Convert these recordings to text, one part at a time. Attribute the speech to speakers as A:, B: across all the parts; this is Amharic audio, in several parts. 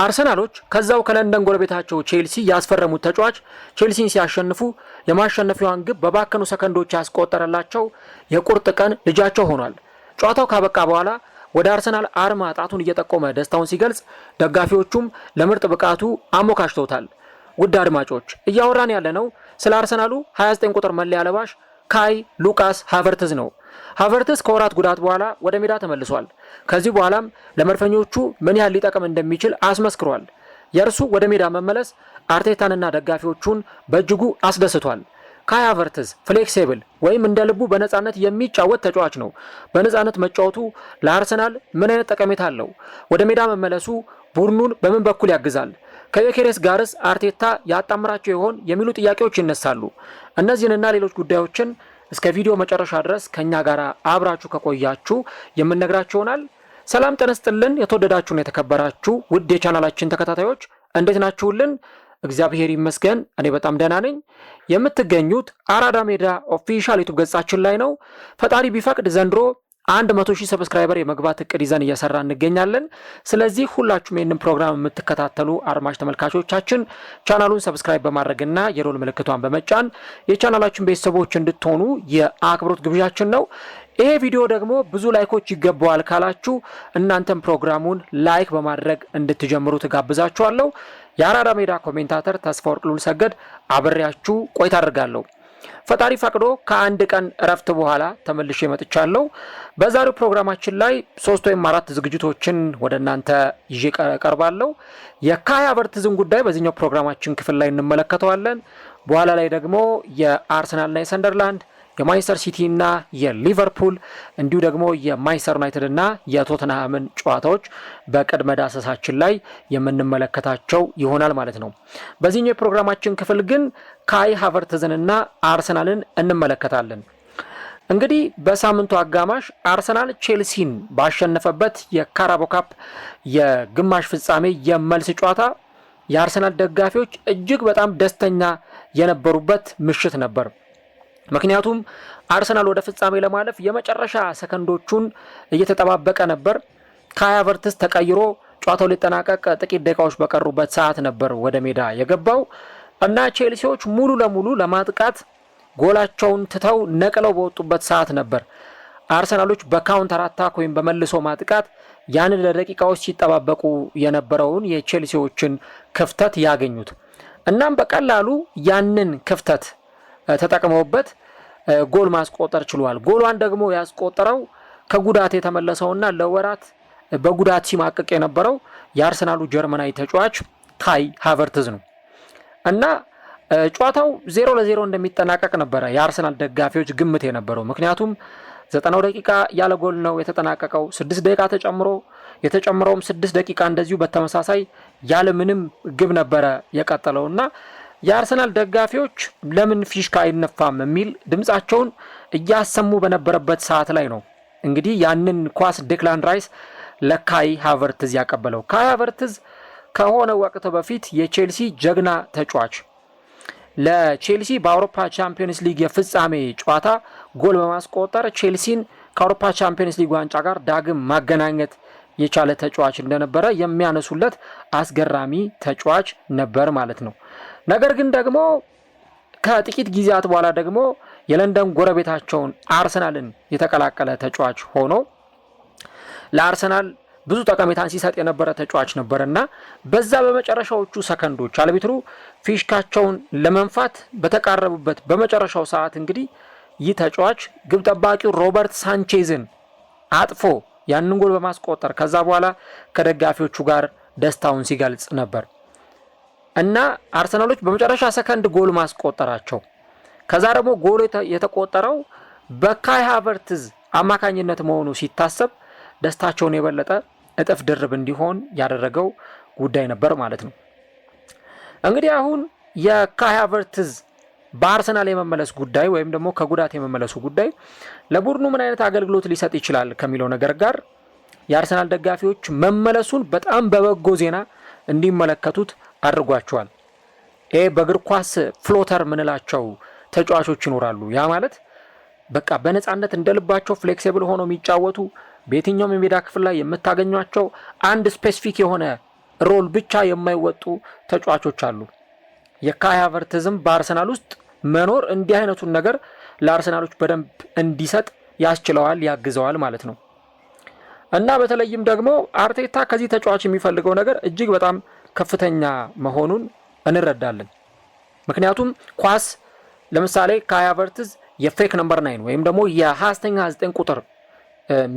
A: አርሰናሎች ከዛው ከለንደን ጎረቤታቸው ቼልሲ ያስፈረሙት ተጫዋች ቼልሲን ሲያሸንፉ የማሸነፊያዋን ግብ በባከኑ ሰከንዶች ያስቆጠረላቸው የቁርጥ ቀን ልጃቸው ሆኗል። ጨዋታው ካበቃ በኋላ ወደ አርሰናል አርማ ጣቱን እየጠቆመ ደስታውን ሲገልጽ ደጋፊዎቹም ለምርጥ ብቃቱ አሞካሽተውታል። ውድ አድማጮች እያወራን ያለነው ስለ አርሰናሉ 29 ቁጥር መለያ ለባሽ ካይ ሉካስ ሃቨርትዝ ነው። ሃቨርትዝ ከወራት ጉዳት በኋላ ወደ ሜዳ ተመልሷል። ከዚህ በኋላም ለመድፈኞቹ ምን ያህል ሊጠቅም እንደሚችል አስመስክሯል። የእርሱ ወደ ሜዳ መመለስ አርቴታንና ደጋፊዎቹን በእጅጉ አስደስቷል። ካይ ሃቨርትዝ ፍሌክሲብል ወይም እንደ ልቡ በነፃነት የሚጫወት ተጫዋች ነው። በነፃነት መጫወቱ ለአርሰናል ምን አይነት ጠቀሜታ አለው? ወደ ሜዳ መመለሱ ቡድኑን በምን በኩል ያግዛል? ከዮኬሬስ ጋርስ አርቴታ ያጣምራቸው ይሆን የሚሉ ጥያቄዎች ይነሳሉ። እነዚህንና ሌሎች ጉዳዮችን እስከ ቪዲዮ መጨረሻ ድረስ ከኛ ጋር አብራችሁ ከቆያችሁ የምንነግራችሁ ይሆናል። ሰላም ጤና ይስጥልን። የተወደዳችሁና የተከበራችሁ ውድ የቻናላችን ተከታታዮች እንዴት ናችሁልን? እግዚአብሔር ይመስገን እኔ በጣም ደህና ነኝ። የምትገኙት አራዳ ሜዳ ኦፊሻል ዩቲዩብ ገጻችን ላይ ነው። ፈጣሪ ቢፈቅድ ዘንድሮ 100,000 ሰብስክራይበር የመግባት እቅድ ይዘን እየሰራ እንገኛለን። ስለዚህ ሁላችሁም ይህንን ፕሮግራም የምትከታተሉ አድማጭ ተመልካቾቻችን ቻናሉን ሰብስክራይብ በማድረግና የሮል ምልክቷን በመጫን የቻናላችን ቤተሰቦች እንድትሆኑ የአክብሮት ግብዣችን ነው። ይሄ ቪዲዮ ደግሞ ብዙ ላይኮች ይገባዋል ካላችሁ እናንተም ፕሮግራሙን ላይክ በማድረግ እንድትጀምሩ ትጋብዛችኋለሁ። የአራዳ ሜዳ ኮሜንታተር ተስፋወርቅ ሉልሰገድ አብሬያችሁ ቆይታ አድርጋለሁ። ፈጣሪ ፈቅዶ ከአንድ ቀን እረፍት በኋላ ተመልሼ መጥቻለሁ። በዛሬው ፕሮግራማችን ላይ 3 ወይም 4 ዝግጅቶችን ወደ እናንተ ይዤ ቀርባለሁ። የካይ ሃቨርትዝን ጉዳይ በዚህኛው ፕሮግራማችን ክፍል ላይ እንመለከተዋለን። በኋላ ላይ ደግሞ የአርሰናልና የሰንደርላንድ የማንቸስተር ሲቲ እና የሊቨርፑል እንዲሁ ደግሞ የማንቸስተር ዩናይትድ እና የቶተንሃምን ጨዋታዎች በቅድመ ዳሰሳችን ላይ የምንመለከታቸው ይሆናል ማለት ነው። በዚህኛው የፕሮግራማችን ክፍል ግን ካይ ሃቨርትዝን እና አርሰናልን እንመለከታለን። እንግዲህ በሳምንቱ አጋማሽ አርሰናል ቼልሲን ባሸነፈበት የካራቦ ካፕ የግማሽ ፍጻሜ የመልስ ጨዋታ የአርሰናል ደጋፊዎች እጅግ በጣም ደስተኛ የነበሩበት ምሽት ነበር። ምክንያቱም አርሰናል ወደ ፍጻሜ ለማለፍ የመጨረሻ ሰከንዶቹን እየተጠባበቀ ነበር። ካይ ሃቨርትዝ ተቀይሮ ጨዋታው ሊጠናቀቅ ጥቂት ደቂቃዎች በቀሩበት ሰዓት ነበር ወደ ሜዳ የገባው እና ቼልሲዎች ሙሉ ለሙሉ ለማጥቃት ጎላቸውን ትተው ነቅለው በወጡበት ሰዓት ነበር አርሰናሎች በካውንተር አታክ ወይም በመልሶ ማጥቃት ያንን ለደቂቃዎች ሲጠባበቁ የነበረውን የቼልሲዎችን ክፍተት ያገኙት። እናም በቀላሉ ያንን ክፍተት ተጠቅመውበት ጎል ማስቆጠር ችሏል። ጎሏን ደግሞ ያስቆጠረው ከጉዳት የተመለሰውና ለወራት በጉዳት ሲማቀቅ የነበረው የአርሰናሉ ጀርመናዊ ተጫዋች ካይ ሃቨርትዝ ነው እና ጨዋታው 0-0 እንደሚጠናቀቅ ነበረ የአርሰናል ደጋፊዎች ግምት የነበረው። ምክንያቱም 90 ደቂቃ ያለ ጎል ነው የተጠናቀቀው። 6 ደቂቃ የተጨመረውም 6 ደቂቃ እንደዚሁ በተመሳሳይ ያለ ምንም ግብ ነበረ የቀጠለውና የአርሰናል ደጋፊዎች ለምን ፊሽካ አይነፋም የሚል ድምጻቸውን እያሰሙ በነበረበት ሰዓት ላይ ነው እንግዲህ ያንን ኳስ ዴክላን ራይስ ለካይ ሃቨርትዝ ያቀበለው። ካይ ሃቨርትዝ ከሆነ ወቅት በፊት የቼልሲ ጀግና ተጫዋች ለቼልሲ በአውሮፓ ቻምፒዮንስ ሊግ የፍጻሜ ጨዋታ ጎል በማስቆጠር ቼልሲን ከአውሮፓ ቻምፒዮንስ ሊግ ዋንጫ ጋር ዳግም ማገናኘት የቻለ ተጫዋች እንደነበረ የሚያነሱለት አስገራሚ ተጫዋች ነበር ማለት ነው። ነገር ግን ደግሞ ከጥቂት ጊዜያት በኋላ ደግሞ የለንደን ጎረቤታቸውን አርሰናልን የተቀላቀለ ተጫዋች ሆኖ ለአርሰናል ብዙ ጠቀሜታን ሲሰጥ የነበረ ተጫዋች ነበርና በዛ በመጨረሻዎቹ ሰከንዶች አልቢትሩ ፊሽካቸውን ለመንፋት በተቃረቡበት በመጨረሻው ሰዓት እንግዲህ ይህ ተጫዋች ግብ ጠባቂው ሮበርት ሳንቼዝን አጥፎ ያንን ጎል በማስቆጠር ከዛ በኋላ ከደጋፊዎቹ ጋር ደስታውን ሲገልጽ ነበር እና አርሰናሎች በመጨረሻ ሰከንድ ጎል ማስቆጠራቸው ከዛ ደግሞ ጎል የተቆጠረው በካይ ሃቨርትዝ አማካኝነት መሆኑ ሲታሰብ ደስታቸውን የበለጠ እጥፍ ድርብ እንዲሆን ያደረገው ጉዳይ ነበር ማለት ነው። እንግዲህ አሁን የካይ ሃቨርትዝ በአርሰናል የመመለስ ጉዳይ ወይም ደግሞ ከጉዳት የመመለሱ ጉዳይ ለቡድኑ ምን አይነት አገልግሎት ሊሰጥ ይችላል ከሚለው ነገር ጋር የአርሰናል ደጋፊዎች መመለሱን በጣም በበጎ ዜና እንዲመለከቱት አድርጓቸዋል። በእግር ኳስ ፍሎተር ምንላቸው ተጫዋቾች ይኖራሉ። ያ ማለት በቃ በነፃነት እንደልባቸው ፍሌክሲብል ሆነው የሚጫወቱ በየትኛውም የሜዳ ክፍል ላይ የምታገኟቸው አንድ ስፔሲፊክ የሆነ ሮል ብቻ የማይወጡ ተጫዋቾች አሉ። የካይ ሃቨርትዝም በአርሰናል ውስጥ መኖር እንዲህ አይነቱን ነገር ለአርሰናሎች በደንብ እንዲሰጥ ያስችለዋል፣ ያግዘዋል ማለት ነው። እና በተለይም ደግሞ አርቴታ ከዚህ ተጫዋች የሚፈልገው ነገር እጅግ በጣም ከፍተኛ መሆኑን እንረዳለን። ምክንያቱም ኳስ ለምሳሌ ካይ ሃቨርትዝ የፌክ ነምበር 9 ወይም ደግሞ የ29 ቁጥር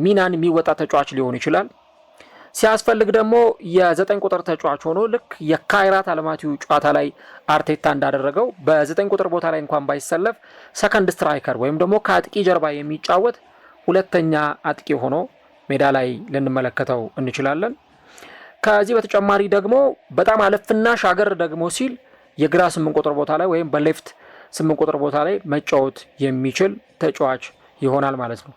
A: ሚናን የሚወጣ ተጫዋች ሊሆን ይችላል። ሲያስፈልግ ደግሞ የ9 ቁጥር ተጫዋች ሆኖ ልክ የካይራት አልማቲው ጨዋታ ላይ አርቴታ እንዳደረገው በ9 ቁጥር ቦታ ላይ እንኳን ባይሰለፍ ሰከንድ ስትራይከር ወይም ደግሞ ከአጥቂ ጀርባ የሚጫወት ሁለተኛ አጥቂ ሆኖ ሜዳ ላይ ልንመለከተው እንችላለን። ከዚህ በተጨማሪ ደግሞ በጣም አለፍና ሻገር ደግሞ ሲል የግራ 8 ቁጥር ቦታ ላይ ወይም በሌፍት 8 ቁጥር ቦታ ላይ መጫወት የሚችል ተጫዋች ይሆናል ማለት ነው።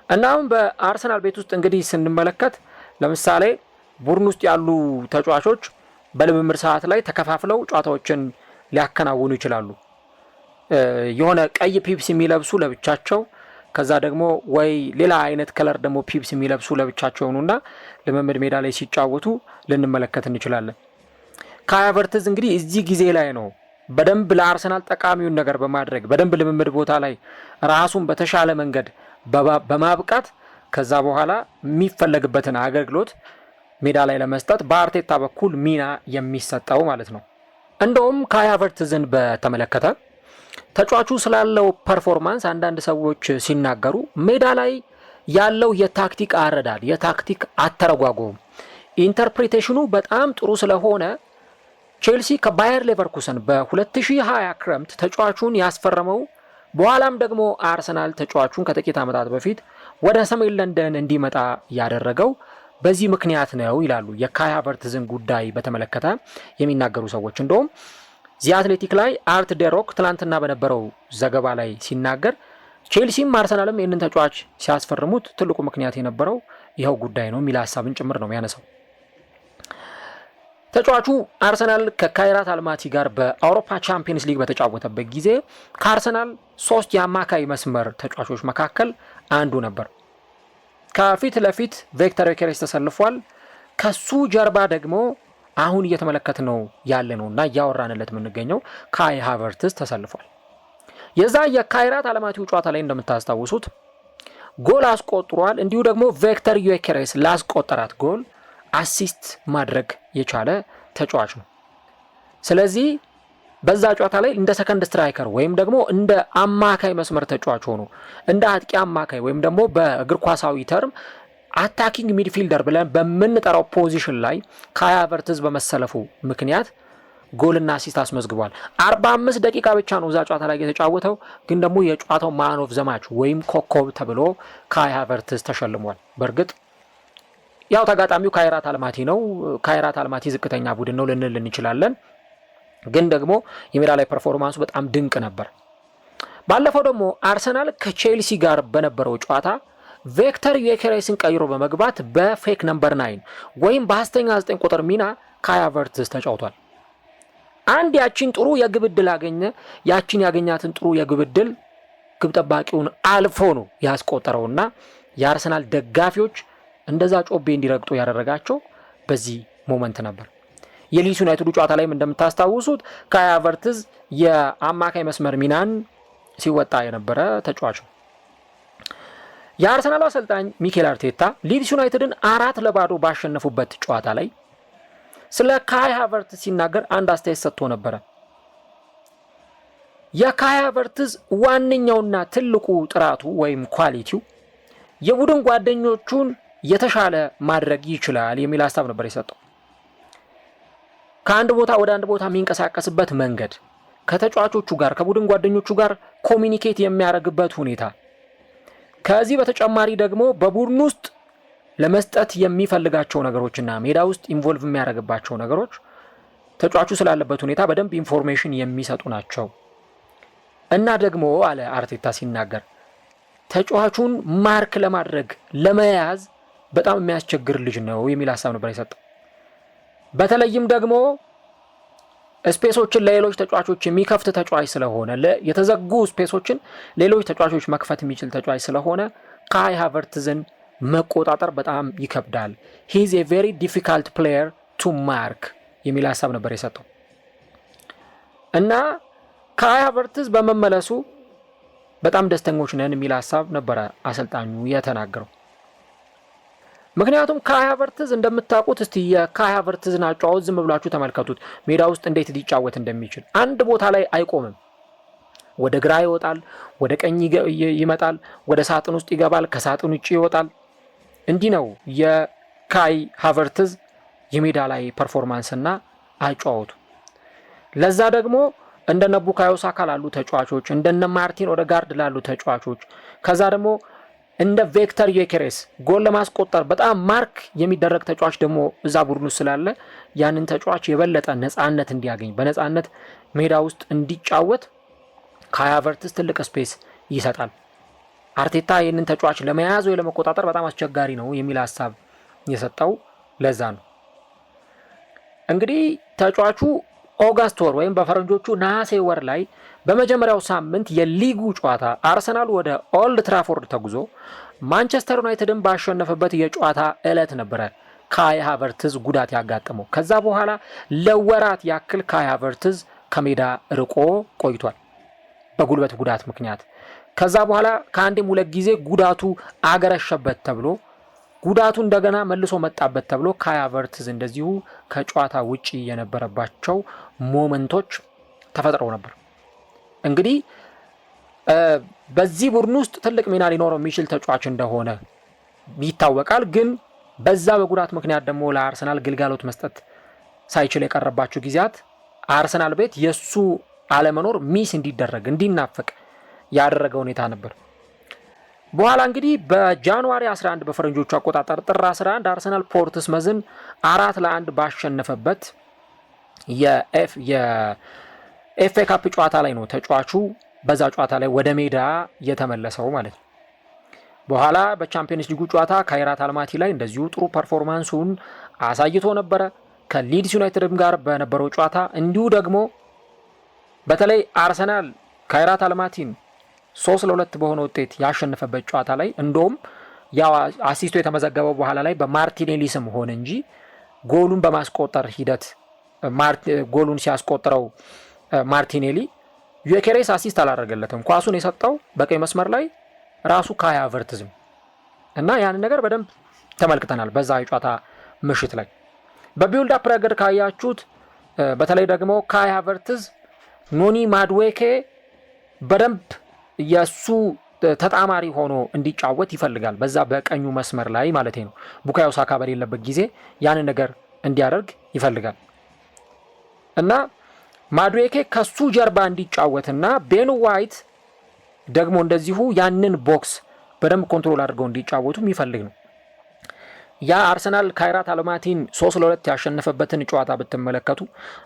A: እና አሁን በአርሰናል ቤት ውስጥ እንግዲህ ስንመለከት ለምሳሌ ቡድን ውስጥ ያሉ ተጫዋቾች በልምምድ ሰዓት ላይ ተከፋፍለው ጨዋታዎችን ሊያከናውኑ ይችላሉ። የሆነ ቀይ ፒፕስ የሚለብሱ ለብቻቸው፣ ከዛ ደግሞ ወይ ሌላ አይነት ከለር ደግሞ ፒፕስ የሚለብሱ ለብቻቸው ሆኑና ልምምድ ሜዳ ላይ ሲጫወቱ ልንመለከት እንችላለን። ካይ ሃቨርትዝ እንግዲህ እዚህ ጊዜ ላይ ነው በደንብ ለአርሰናል ጠቃሚውን ነገር በማድረግ በደንብ ልምምድ ቦታ ላይ ራሱን በተሻለ መንገድ በማብቃት ከዛ በኋላ የሚፈለግበትን አገልግሎት ሜዳ ላይ ለመስጠት በአርቴታ በኩል ሚና የሚሰጠው ማለት ነው። እንደውም ካይ ሃቨርትዝን በተመለከተ ተጫዋቹ ስላለው ፐርፎርማንስ አንዳንድ ሰዎች ሲናገሩ ሜዳ ላይ ያለው የታክቲክ አረዳድ፣ የታክቲክ አተረጓጎም፣ ኢንተርፕሪቴሽኑ በጣም ጥሩ ስለሆነ ቼልሲ ከባየር ሌቨርኩሰን በ2020 ክረምት ተጫዋቹን ያስፈረመው በኋላም ደግሞ አርሰናል ተጫዋቹን ከጥቂት ዓመታት በፊት ወደ ሰሜን ለንደን እንዲመጣ ያደረገው በዚህ ምክንያት ነው ይላሉ የካይ ሃቨርትዝን ጉዳይ በተመለከተ የሚናገሩ ሰዎች። እንደውም ዚ አትሌቲክ ላይ አርት ዴሮክ ትላንትና በነበረው ዘገባ ላይ ሲናገር ቼልሲም አርሰናልም ይህንን ተጫዋች ሲያስፈርሙት ትልቁ ምክንያት የነበረው ይኸው ጉዳይ ነው የሚል ሀሳብን ጭምር ነው ያነሳው። ተጫዋቹ አርሰናል ከካይራት አልማቲ ጋር በአውሮፓ ቻምፒየንስ ሊግ በተጫወተበት ጊዜ ከአርሰናል 3 የአማካይ መስመር ተጫዋቾች መካከል አንዱ ነበር። ከፊት ለፊት ቪክተር ዮኬሬስ ተሰልፏል። ከሱ ጀርባ ደግሞ አሁን እየተመለከትነው ያለ ነውና እያወራንለት የምንገኘው ካይ ሃቨርትዝ ተሰልፏል። የዛ የካይራት አልማቲው ጨዋታ ላይ እንደምታስታውሱት ጎል አስቆጥሯል። እንዲሁ ደግሞ ቪክተር ዮኬሬስ ላስቆጠራት ጎል አሲስት ማድረግ የቻለ ተጫዋች ነው። ስለዚህ በዛ ጨዋታ ላይ እንደ ሰከንድ ስትራይከር ወይም ደግሞ እንደ አማካይ መስመር ተጫዋች ሆኖ እንደ አጥቂ አማካይ ወይም ደግሞ በእግር ኳሳዊ ተርም አታኪንግ ሚድፊልደር ብለን በምንጠራው ፖዚሽን ላይ ካይ ሃቨርትዝ በመሰለፉ ምክንያት ጎልና አሲስት አስመዝግቧል። 45 ደቂቃ ብቻ ነው እዛ ጨዋታ ላይ የተጫወተው፣ ግን ደግሞ የጨዋታው ማን ኦፍ ዘ ማች ወይም ኮከብ ተብሎ ካይ ሃቨርትዝ ተሸልሟል። በእርግጥ ያው ተጋጣሚው ካይራት አልማቲ ነው። ካይራት አልማቲ ዝቅተኛ ቡድን ነው ልንል እንችላለን፣ ግን ደግሞ የሜዳ ላይ ፐርፎርማንሱ በጣም ድንቅ ነበር። ባለፈው ደግሞ አርሰናል ከቼልሲ ጋር በነበረው ጨዋታ ቪክተር ዮኬሬስን ቀይሮ በመግባት በፌክ ነምበር 9 ወይም በሐሰተኛ 9 ቁጥር ሚና ካይ ሃቨርትዝ ተጫውቷል። አንድ ያቺን ጥሩ የግብ ዕድል አገኘ። ያቺን ያገኛትን ጥሩ የግብ ዕድል ግብ ጠባቂውን አልፎ ነው ያስቆጠረውና የአርሰናል ደጋፊዎች እንደዛ ጮቤ እንዲረግጡ ያደረጋቸው በዚህ ሞመንት ነበር። የሊድስ ዩናይትዱ ጨዋታ ላይም እንደምታስታውሱት ካይ ሃቨርትዝ የአማካይ መስመር ሚናን ሲወጣ የነበረ ተጫዋች ነው። የአርሰናሉ አሰልጣኝ ሚኬል አርቴታ ሊድስ ዩናይትድን 4-0 ባሸነፉበት ጨዋታ ላይ ስለ ካይ ሃቨርትዝ ሲናገር አንድ አስተያየት ሰጥቶ ነበረ። የካይ ሃቨርትዝ ዋነኛውና ትልቁ ጥራቱ ወይም ኳሊቲው የቡድን ጓደኞቹን የተሻለ ማድረግ ይችላል የሚል ሀሳብ ነበር የሰጠው። ከአንድ ቦታ ወደ አንድ ቦታ የሚንቀሳቀስበት መንገድ፣ ከተጫዋቾቹ ጋር ከቡድን ጓደኞቹ ጋር ኮሚኒኬት የሚያደርግበት ሁኔታ፣ ከዚህ በተጨማሪ ደግሞ በቡድን ውስጥ ለመስጠት የሚፈልጋቸው ነገሮችና ሜዳ ውስጥ ኢንቮልቭ የሚያደርግባቸው ነገሮች ተጫዋቹ ስላለበት ሁኔታ በደንብ ኢንፎርሜሽን የሚሰጡ ናቸው እና ደግሞ አለ አርቴታ ሲናገር ተጫዋቹን ማርክ ለማድረግ ለመያዝ በጣም የሚያስቸግር ልጅ ነው የሚል ሀሳብ ነበር የሰጠው። በተለይም ደግሞ ስፔሶችን ለሌሎች ተጫዋቾች የሚከፍት ተጫዋች ስለሆነ የተዘጉ ስፔሶችን ሌሎች ተጫዋቾች መክፈት የሚችል ተጫዋች ስለሆነ ካይ ሃቨርትዝን መቆጣጠር በጣም ይከብዳል። he is a very difficult player to mark የሚል ሀሳብ ነበር የሰጠው እና ካይ ሃቨርትዝ በመመለሱ በጣም ደስተኞች ነን የሚል ሀሳብ ነበረ አሰልጣኙ የተናገረው። ምክንያቱም ካይ ሃቨርትዝ እንደምታውቁት እስቲ የካይ ሃቨርትዝን አጫዋወት ዝም ብላችሁ ተመልከቱት። ሜዳ ውስጥ እንዴት ሊጫወት እንደሚችል አንድ ቦታ ላይ አይቆምም። ወደ ግራ ይወጣል፣ ወደ ቀኝ ይመጣል፣ ወደ ሳጥን ውስጥ ይገባል፣ ከሳጥን ውጪ ይወጣል። እንዲህ ነው የካይ ሃቨርትዝ የሜዳ ላይ ፐርፎርማንስና አጫዋወቱ። ለዛ ደግሞ እንደነ ቡካዮ ሳካ ላሉ ተጫዋቾች፣ እንደነ ማርቲን ኦዴጋርድ ላሉ ተጫዋቾች፣ ከዛ ደግሞ እንደ ቪክተር ዮኬሬስ ጎል ለማስቆጠር በጣም ማርክ የሚደረግ ተጫዋች ደግሞ እዛ ቡድን ውስጥ ስላለ ያንን ተጫዋች የበለጠ ነፃነት እንዲያገኝ በነፃነት ሜዳ ውስጥ እንዲጫወት ካይ ሃቨርትዝ ትልቅ ስፔስ ይሰጣል። አርቴታ ይህንን ተጫዋች ለመያዝ ወይ ለመቆጣጠር በጣም አስቸጋሪ ነው የሚል ሀሳብ የሰጠው ለዛ ነው። እንግዲህ ተጫዋቹ ኦገስት ወር ወይም በፈረንጆቹ ነሐሴ ወር ላይ በመጀመሪያው ሳምንት የሊጉ ጨዋታ አርሰናል ወደ ኦልድ ትራፎርድ ተጉዞ ማንቸስተር ዩናይትድን ባሸነፈበት የጨዋታ ዕለት ነበረ ካይ ሃቨርትዝ ጉዳት ያጋጠመው። ከዛ በኋላ ለወራት ያክል ካይ ሃቨርትዝ ከሜዳ ርቆ ቆይቷል በጉልበት ጉዳት ምክንያት። ከዛ በኋላ ከአንዴም ሁለት ጊዜ ጉዳቱ አገረሸበት ተብሎ ጉዳቱ እንደገና መልሶ መጣበት ተብሎ ካይ ሃቨርትዝ እንደዚሁ ከጨዋታ ውጪ የነበረባቸው ሞመንቶች ተፈጥረው ነበር። እንግዲህ በዚህ ቡድን ውስጥ ትልቅ ሚና ሊኖረው የሚችል ተጫዋች እንደሆነ ይታወቃል። ግን በዛ በጉዳት ምክንያት ደግሞ ለአርሰናል ግልጋሎት መስጠት ሳይችል የቀረባቸው ጊዜያት አርሰናል ቤት የሱ አለመኖር ሚስ እንዲደረግ እንዲናፈቅ ያደረገ ሁኔታ ነበር። በኋላ እንግዲህ በጃንዋሪ 11 በፈረንጆቹ አቆጣጠር ጥር 11 አርሰናል ፖርትስመዝን 4-1 ባሸነፈበት የኤፍኤ ካፕ ጨዋታ ላይ ነው ተጫዋቹ በዛ ጨዋታ ላይ ወደ ሜዳ የተመለሰው ማለት ነው። በኋላ በቻምፒየንስ ሊጉ ጨዋታ ካይራት አልማቲ ላይ እንደዚሁ ጥሩ ፐርፎርማንሱን አሳይቶ ነበረ። ከሊድስ ዩናይትድም ጋር በነበረው ጨዋታ እንዲሁ ደግሞ በተለይ አርሰናል ካይራት አልማቲን 3-2 በሆነ ውጤት ያሸነፈበት ጨዋታ ላይ እንደውም ያው አሲስቶ የተመዘገበው በኋላ ላይ በማርቲኔሊ ስም ሆነ እንጂ ጎሉን በማስቆጠር ሂደት ጎሉን ሲያስቆጥረው ማርቲኔሊ ዮኬሬስ አሲስት አላደረገለትም። ኳሱን የሰጠው በቀኝ መስመር ላይ ራሱ ካይ ሃቨርትዝ እና ያን ነገር በደንብ ተመልክተናል በዛ የጨዋታ ምሽት ላይ። በቢልድ አፕ ረገድ ካያችሁት በተለይ ደግሞ ካይ ሃቨርትዝ ኖኒ ማድዌኬ በደንብ የሱ ተጣማሪ ሆኖ እንዲጫወት ይፈልጋል በዛ በቀኙ መስመር ላይ ማለት ነው። ቡካዮ ሳካ በሌለበት ጊዜ ያንን ነገር እንዲያደርግ ይፈልጋል እና ማድዌኬ ከሱ ጀርባ እንዲጫወትና ቤን ዋይት ደግሞ እንደዚሁ ያንን ቦክስ በደንብ ኮንትሮል አድርገው እንዲጫወቱም ይፈልግ ነው። ያ አርሰናል ካይራት አልማቲን 3-2 ያሸነፈበትን ጨዋታ ብትመለከቱ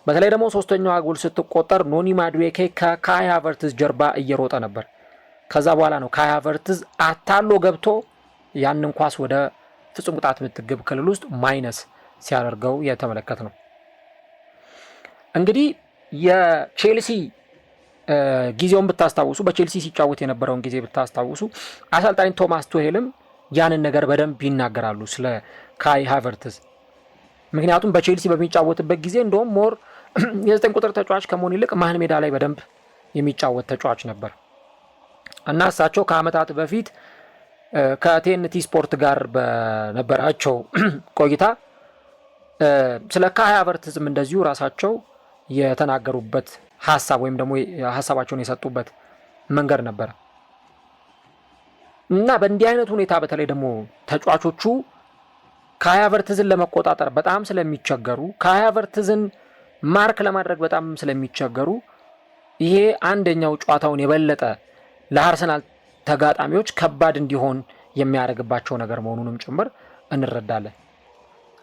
A: በተለይ ደግሞ ሶስተኛዋ ጎል ስትቆጠር ኖኒ ማድዌኬ ከካይ ሃቨርትዝ ጀርባ እየሮጠ ነበር። ከዛ በኋላ ነው ካይ ሃቨርትዝ አታሎ ገብቶ ያንን ኳስ ወደ ፍጹም ቅጣት ምት ግብ ክልል ውስጥ ማይነስ ሲያደርገው የተመለከት ነው። እንግዲህ የቼልሲ ጊዜውን ብታስታውሱ በቼልሲ ሲጫወት የነበረውን ጊዜ ብታስታውሱ አሰልጣኝ ቶማስ ቱሄልም ያንን ነገር በደንብ ይናገራሉ ስለ ካይ ሃቨርትዝ። ምክንያቱም በቼልሲ በሚጫወትበት ጊዜ እንደውም ሞር የ9 ቁጥር ተጫዋች ከመሆን ይልቅ መሀል ሜዳ ላይ በደንብ የሚጫወት ተጫዋች ነበር እና እሳቸው ከአመታት በፊት ከቴንቲ ስፖርት ጋር በነበራቸው ቆይታ ስለ ካይ ሃቨርትዝም እንደዚሁ ራሳቸው የተናገሩበት ሀሳብ ወይም ደግሞ ሀሳባቸውን የሰጡበት መንገድ ነበር እና በእንዲህ አይነት ሁኔታ በተለይ ደግሞ ተጫዋቾቹ ካይ ሃቨርትዝን ለመቆጣጠር በጣም ስለሚቸገሩ ካይ ሃቨርትዝን ማርክ ለማድረግ በጣም ስለሚቸገሩ ይሄ አንደኛው ጨዋታውን የበለጠ ለአርሰናል ተጋጣሚዎች ከባድ እንዲሆን የሚያደርግባቸው ነገር መሆኑንም ጭምር እንረዳለን።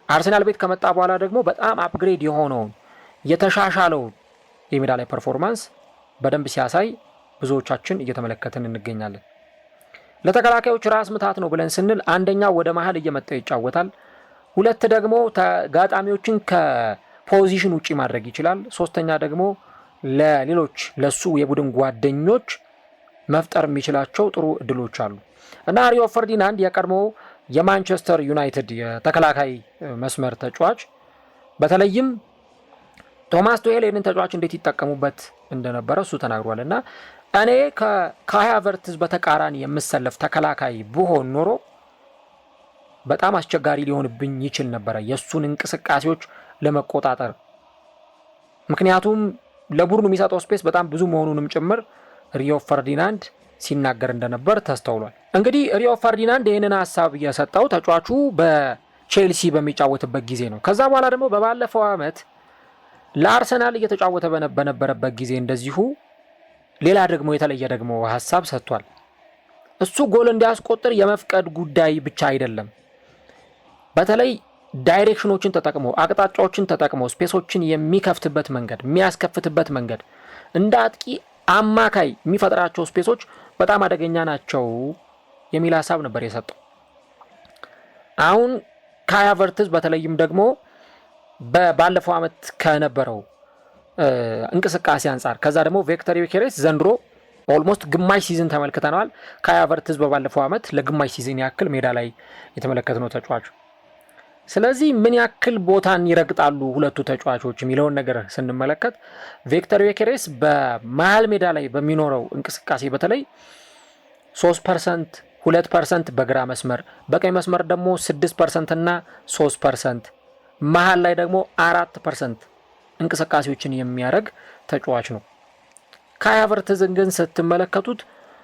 A: አርሰናል ቤት ከመጣ በኋላ ደግሞ በጣም አፕግሬድ የሆነውን የተሻሻለው የሜዳ ላይ ፐርፎርማንስ በደንብ ሲያሳይ ብዙዎቻችን እየተመለከትን እንገኛለን። ለተከላካዮች ራስ ምታት ነው ብለን ስንል አንደኛው ወደ መሀል እየመጣ ይጫወታል፣ ሁለት ደግሞ ተጋጣሚዎችን ከፖዚሽን ውጪ ማድረግ ይችላል፣ ሶስተኛ ደግሞ ለሌሎች ለሱ የቡድን ጓደኞች መፍጠር የሚችላቸው ጥሩ እድሎች አሉ እና ሪዮ ፈርዲናንድ የቀድሞ የማንቸስተር ዩናይትድ የተከላካይ መስመር ተጫዋች በተለይም ቶማስ ቱሄል ይህንን ተጫዋች እንዴት ይጠቀሙበት እንደነበረ እሱ ተናግሯል። እና እኔ ከካይ ሃቨርትዝ በተቃራኒ የምሰለፍ ተከላካይ ብሆን ኖሮ በጣም አስቸጋሪ ሊሆንብኝ ይችል ነበረ የእሱን እንቅስቃሴዎች ለመቆጣጠር። ምክንያቱም ለቡድኑ የሚሰጠው ስፔስ በጣም ብዙ መሆኑንም ጭምር ሪዮ ፈርዲናንድ ሲናገር እንደነበር ተስተውሏል። እንግዲህ ሪዮ ፈርዲናንድ ይህንን ሀሳብ የሰጠው ተጫዋቹ በቼልሲ በሚጫወትበት ጊዜ ነው። ከዛ በኋላ ደግሞ በባለፈው ዓመት ለአርሰናል እየተጫወተ በነበረበት ጊዜ እንደዚሁ ሌላ ደግሞ የተለየ ደግሞ ሀሳብ ሰጥቷል። እሱ ጎል እንዲያስቆጥር የመፍቀድ ጉዳይ ብቻ አይደለም። በተለይ ዳይሬክሽኖችን ተጠቅሞ አቅጣጫዎችን ተጠቅሞ ስፔሶችን የሚከፍትበት መንገድ የሚያስከፍትበት መንገድ እንደ አጥቂ አማካይ የሚፈጥራቸው ስፔሶች በጣም አደገኛ ናቸው የሚል ሀሳብ ነበር የሰጠው። አሁን ካይ ሃቨርትዝ በተለይም ደግሞ ባለፈው ዓመት ከነበረው እንቅስቃሴ አንጻር ከዛ ደግሞ ቪክተር ዮኬሬስ ዘንድሮ ኦልሞስት ግማሽ ሲዝን ተመልክተናል። ካይ ሃቨርትዝ በባለፈው ዓመት ለግማሽ ሲዝን ያክል ሜዳ ላይ የተመለከትነው ተጫዋች። ስለዚህ ምን ያክል ቦታን ይረግጣሉ ሁለቱ ተጫዋቾች የሚለውን ነገር ስንመለከት ቪክተር ዮኬሬስ በመሃል ሜዳ ላይ በሚኖረው እንቅስቃሴ በተለይ 3%፣ 2% በግራ መስመር፣ በቀኝ መስመር ደግሞ 6% እና 3%፣ መሃል ላይ ደግሞ 4% እንቅስቃሴዎችን የሚያደርግ ተጫዋች ነው። ካይ ሃቨርትዝን ግን ስትመለከቱት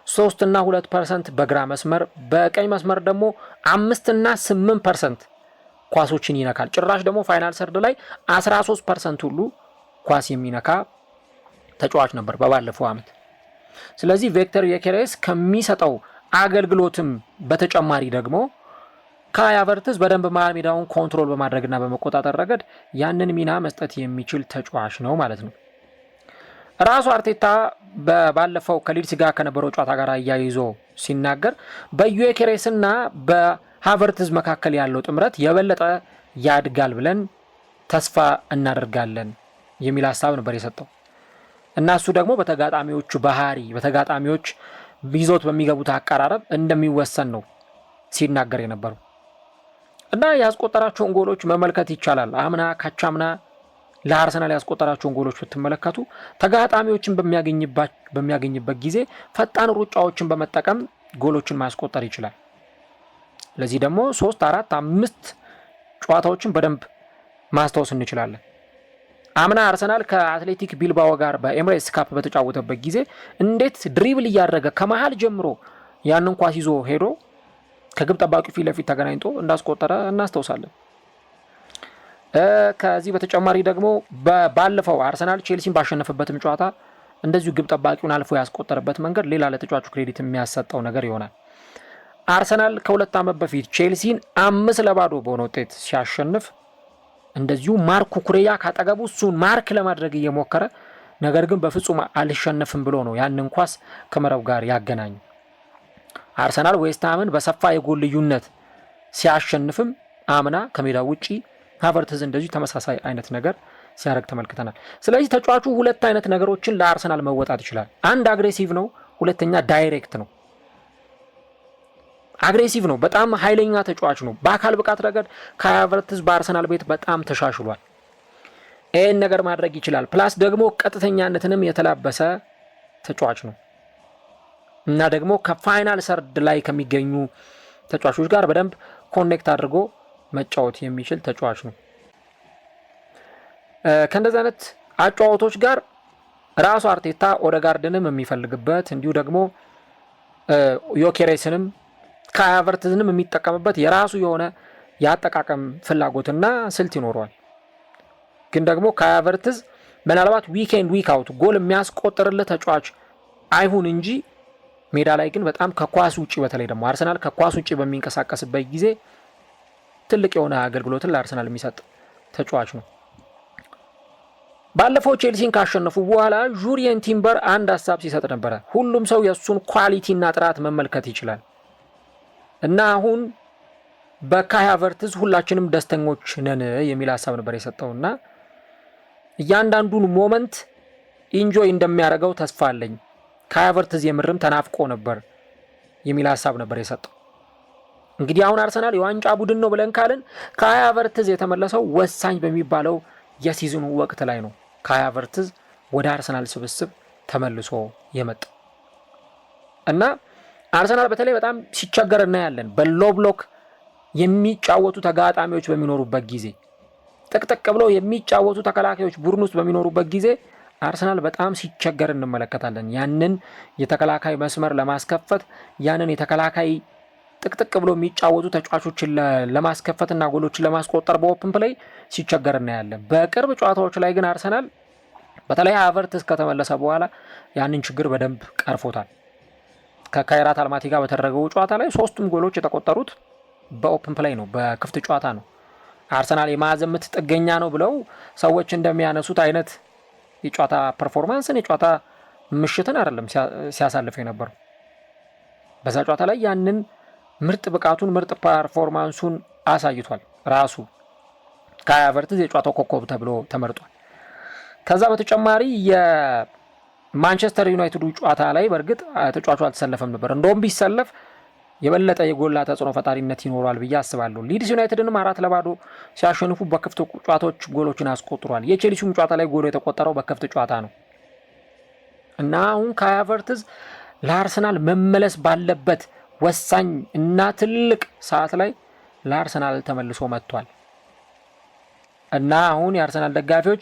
A: 3 እና 2% በግራ መስመር፣ በቀኝ መስመር ደግሞ 5 እና 8% ኳሶችን ይነካል። ጭራሽ ደግሞ ፋይናል ሰርድ ላይ 13% ሁሉ ኳስ የሚነካ ተጫዋች ነበር በባለፈው ዓመት። ስለዚህ ቪክተር ዮኬሬስ ከሚሰጠው አገልግሎትም በተጨማሪ ደግሞ ካይ ሃቨርትዝ በደንብ መሃል ሜዳውን ኮንትሮል በማድረግና በመቆጣጠር ረገድ ያንን ሚና መስጠት የሚችል ተጫዋች ነው ማለት ነው። ራሱ አርቴታ ባለፈው ከሊድስ ጋር ከነበረው ጨዋታ ጋር አያይዞ ሲናገር በዮኬሬስና በሃቨርትዝ መካከል ያለው ጥምረት የበለጠ ያድጋል ብለን ተስፋ እናደርጋለን የሚል ሀሳብ ነበር የሰጠው እና እሱ ደግሞ በተጋጣሚዎቹ ባህሪ በተጋጣሚዎች ይዞት በሚገቡት አቀራረብ እንደሚወሰን ነው ሲናገር የነበረው እና ያስቆጠራቸውን ጎሎች መመልከት ይቻላል። አምና ካቻምና ለአርሰናል ያስቆጠራቸውን ጎሎች ብትመለከቱ ተጋጣሚዎችን በሚያገኝበት ጊዜ ፈጣን ሩጫዎችን በመጠቀም ጎሎችን ማስቆጠር ይችላል። ለዚህ ደግሞ 3፣ 4፣ 5 ጨዋታዎችን በደንብ ማስታወስ እንችላለን። አምና አርሰናል ከአትሌቲክ ቢልባኦ ጋር በኤምሬትስ ካፕ በተጫወተበት ጊዜ እንዴት ድሪብል እያደረገ ከመሃል ጀምሮ ያንን ኳስ ይዞ ሄዶ ከግብ ጠባቂው ፊት ለፊት ተገናኝቶ እንዳስቆጠረ እናስታውሳለን። ከዚህ በተጨማሪ ደግሞ ባለፈው አርሰናል ቼልሲን ባሸነፈበትም ጨዋታ እንደዚሁ ግብ ጠባቂውን አልፎ ያስቆጠረበት መንገድ ሌላ ለተጫዋቹ ክሬዲት የሚያሰጠው ነገር ይሆናል። አርሰናል ከ2 ዓመት በፊት ቼልሲን 5-0 በሆነ ውጤት ሲያሸንፍ እንደዚሁ ማርክ ኩኩሬያ ካጠገቡ እሱን ማርክ ለማድረግ እየሞከረ ነገር ግን በፍጹም አልሸነፍም ብሎ ነው ያንን ኳስ ከመረብ ጋር ያገናኙ። አርሰናል ዌስትሃምን በሰፋ የጎል ልዩነት ሲያሸንፍም አምና ከሜዳው ውጪ ሃቨርትዝ እንደዚሁ ተመሳሳይ አይነት ነገር ሲያደርግ ተመልክተናል። ስለዚህ ተጫዋቹ 2 አይነት ነገሮችን ለአርሰናል መወጣት ይችላል። አንድ አግሬሲቭ ነው፣ ሁለተኛ ዳይሬክት ነው። አግሬሲቭ ነው፣ በጣም ኃይለኛ ተጫዋች ነው። በአካል ብቃት ረገድ ካይ ሃቨርትዝ በአርሰናል ቤት በጣም ተሻሽሏል። ይህን ነገር ማድረግ ይችላል። ፕላስ ደግሞ ቀጥተኛነትንም የተላበሰ ተጫዋች ነው እና ደግሞ ከፋይናል ሰርድ ላይ ከሚገኙ ተጫዋቾች ጋር በደንብ ኮኔክት አድርጎ መጫወት የሚችል ተጫዋች ነው። ከእንደዚህ አይነት አጫዋቶች ጋር ራሱ አርቴታ ኦዴጋርድንም የሚፈልግበት እንዲሁ ደግሞ ዮኬሬስንም ካይ ሃቨርትዝንም የሚጠቀምበት የራሱ የሆነ የአጠቃቀም ፍላጎትና ስልት ይኖረዋል። ግን ደግሞ ካይ ሃቨርትዝ ምናልባት ዊኬንድ ዊክ አውት ጎል የሚያስቆጥርለት ተጫዋች አይሁን እንጂ ሜዳ ላይ ግን በጣም ከኳስ ውጪ በተለይ ደግሞ አርሰናል ከኳስ ውጪ በሚንቀሳቀስበት ጊዜ ትልቅ የሆነ አገልግሎትን ለአርሰናል የሚሰጥ ተጫዋች ነው። ባለፈው ቼልሲን ካሸነፉ በኋላ ጁሪየን ቲምበር አንድ ሀሳብ ሲሰጥ ነበረ። ሁሉም ሰው የእሱን ኳሊቲና ጥራት መመልከት ይችላል እና አሁን በካይ ሃቨርትዝ ሁላችንም ደስተኞች ነን የሚል ሀሳብ ነበር የሰጠውና እያንዳንዱን ሞመንት ኢንጆይ እንደሚያደርገው ተስፋ አለኝ። ካይ ሃቨርትዝ የምርም ተናፍቆ ነበር የሚል ሀሳብ ነበር የሰጠው እንግዲህ አሁን አርሰናል የዋንጫ ቡድን ነው ብለን ካልን ካይ ሃቨርትዝ የተመለሰው ወሳኝ በሚባለው የሲዝኑ ወቅት ላይ ነው። ካይ ሃቨርትዝ ወደ አርሰናል ስብስብ ተመልሶ የመጣ እና አርሰናል በተለይ በጣም ሲቸገር እናያለን። በሎ ብሎክ የሚጫወቱ ተጋጣሚዎች በሚኖሩበት ጊዜ፣ ጥቅጥቅ ብለው የሚጫወቱ ተከላካዮች ቡድን ውስጥ በሚኖሩበት ጊዜ አርሰናል በጣም ሲቸገር እንመለከታለን። ያንን የተከላካይ መስመር ለማስከፈት ያንን የተከላካይ ጥቅጥቅ ብሎ የሚጫወቱ ተጫዋቾችን ለማስከፈትና ጎሎችን ለማስቆጠር በኦፕን ፕሌይ ሲቸገር እናያለን። በቅርብ ጨዋታዎች ላይ ግን አርሰናል በተለይ ሃቨርትዝ ከተመለሰ በኋላ ያንን ችግር በደንብ ቀርፎታል። ከካይራት አልማቲ ጋር በተደረገው ጨዋታ ላይ 3ቱም ጎሎች የተቆጠሩት በኦፕን ፕሌይ ነው፣ በክፍት ጨዋታ ነው። አርሰናል የማዕዘን ምት ጥገኛ ነው ብለው ሰዎች እንደሚያነሱት አይነት የጨዋታ ፐርፎርማንስን የጨዋታ ምሽትን አይደለም ሲያሳልፍ የነበረው። በዛ ጨዋታ ላይ ያንን ምርጥ ብቃቱን ምርጥ ፐርፎርማንሱን አሳይቷል። ራሱ ካይ ሃቨርትዝ የጨዋታው ኮከብ ተብሎ ተመርጧል። ከዛ በተጨማሪ የማንቸስተር ዩናይትዱ ጨዋታ ላይ በእርግጥ ተጫዋቹ አልተሰለፈም ነበር። እንደውም ቢሰለፍ የበለጠ የጎላ ተጽዕኖ ፈጣሪነት ይኖራል ብዬ አስባለሁ። ሊድስ ዩናይትድንም 4-0 ሲያሸንፉ በክፍት ጨዋታዎች ጎሎችን አስቆጥሯል። የቼልሲውም ጨዋታ ላይ ጎሎ የተቆጠረው በክፍት ጨዋታ ነው እና አሁን ካይ ሃቨርትዝ ለአርሰናል መመለስ ባለበት ወሳኝ እና ትልቅ ሰዓት ላይ ለአርሰናል ተመልሶ መጥቷል እና አሁን የአርሰናል ደጋፊዎች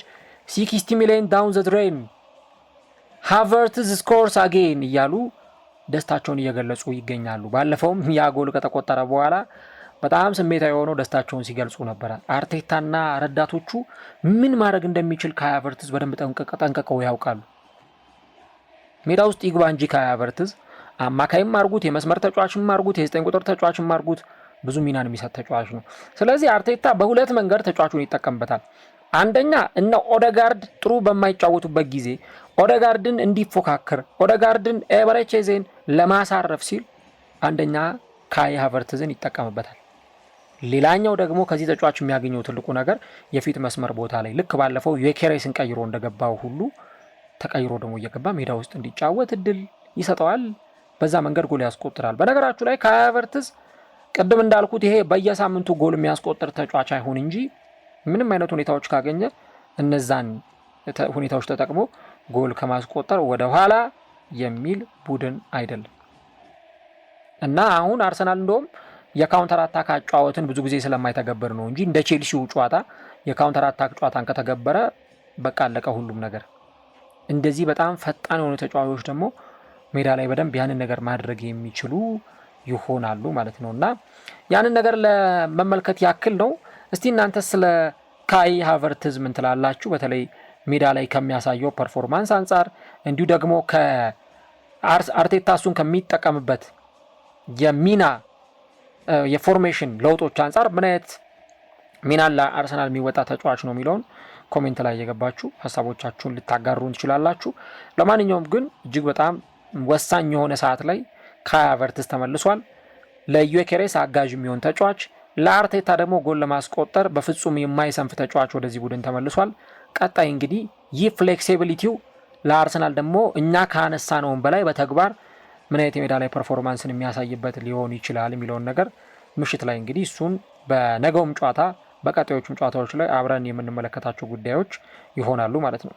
A: 60 ሚሊዮን ዳውን ዘ ድሬን ሃቨርትዝ ስኮርስ አጌን እያሉ ደስታቸውን እየገለጹ ይገኛሉ። ባለፈውም ያ ጎል ከተቆጠረ በኋላ በጣም ስሜታዊ ሆነው ደስታቸውን ሲገልጹ ነበረ። አርቴታና ረዳቶቹ ምን ማድረግ እንደሚችል ካይ ሃቨርትዝ በደንብ ጠንቅቀው ያውቃሉ። ሜዳ ውስጥ ይግባ እንጂ ካይ ሃቨርትዝ አማካይም አርጉት፣ የመስመር ተጫዋችም አርጉት፣ የ9 ቁጥር ተጫዋችም አርጉት ብዙ ሚናን የሚሰጥ ተጫዋች ነው። ስለዚህ አርቴታ በሁለት መንገድ ተጫዋቹን ይጠቀምበታል። አንደኛ እነ ኦደጋርድ ጥሩ በማይጫወቱበት ጊዜ ኦደጋርድን እንዲፎካከር ኦደጋርድን ኤበረቼዜን ለማሳረፍ ሲል አንደኛ ካይ ሃቨርትዝን ይጠቀምበታል። ሌላኛው ደግሞ ከዚህ ተጫዋች የሚያገኘው ትልቁ ነገር የፊት መስመር ቦታ ላይ ልክ ባለፈው ዩኬሬስን ቀይሮ እንደገባው ሁሉ ተቀይሮ ደግሞ እየገባ ሜዳ ውስጥ እንዲጫወት እድል ይሰጠዋል። በዛ መንገድ ጎል ያስቆጥራል። በነገራችሁ ላይ ካይ ሃቨርትዝ ቅድም እንዳልኩት ይሄ በየሳምንቱ ጎል የሚያስቆጥር ተጫዋች አይሁን እንጂ ምንም አይነት ሁኔታዎች ካገኘ እነዛን ሁኔታዎች ተጠቅሞ ጎል ከማስቆጠር ወደ ኋላ የሚል ቡድን አይደለም እና አሁን አርሰናል እንደውም የካውንተር አታክ አጫዋወትን ብዙ ጊዜ ስለማይተገበር ነው እንጂ እንደ ቼልሲው ጨዋታ የካውንተር አታክ ጨዋታን ከተገበረ በቃ አለቀ ሁሉም ነገር። እንደዚህ በጣም ፈጣን የሆኑ ተጫዋቾች ደግሞ ሜዳ ላይ በደንብ ያንን ነገር ማድረግ የሚችሉ ይሆናሉ ማለት ነው እና ያንን ነገር ለመመልከት ያክል ነው። እስቲ እናንተ ስለ ካይ ሃቨርትዝ ምን ትላላችሁ? በተለይ ሜዳ ላይ ከሚያሳየው ፐርፎርማንስ አንጻር እንዲሁ ደግሞ ከአርቴታ እሱን ከሚጠቀምበት የሚና የፎርሜሽን ለውጦች አንጻር ምን አይነት ሚና ለአርሰናል የሚወጣ ተጫዋች ነው የሚለውን ኮሜንት ላይ የገባችሁ ሀሳቦቻችሁን ልታጋሩን ትችላላችሁ። ለማንኛውም ግን እጅግ በጣም ወሳኝ የሆነ ሰዓት ላይ ካይ ሃቨርትዝ ተመልሷል። ለዩኬሬስ አጋዥ የሚሆን ተጫዋች፣ ለአርቴታ ደግሞ ጎል ለማስቆጠር በፍጹም የማይሰንፍ ተጫዋች ወደዚህ ቡድን ተመልሷል። ቀጣይ እንግዲህ ይህ ፍሌክሲቢሊቲው ለአርሰናል ደግሞ እኛ ካነሳነውን በላይ በተግባር ምን አይነት የሜዳ ላይ ፐርፎርማንስን የሚያሳይበት ሊሆን ይችላል የሚለውን ነገር ምሽት ላይ እንግዲህ እሱን በነገውም ጨዋታ በቀጣዮቹም ጨዋታዎች ላይ አብረን የምንመለከታቸው ጉዳዮች ይሆናሉ ማለት ነው።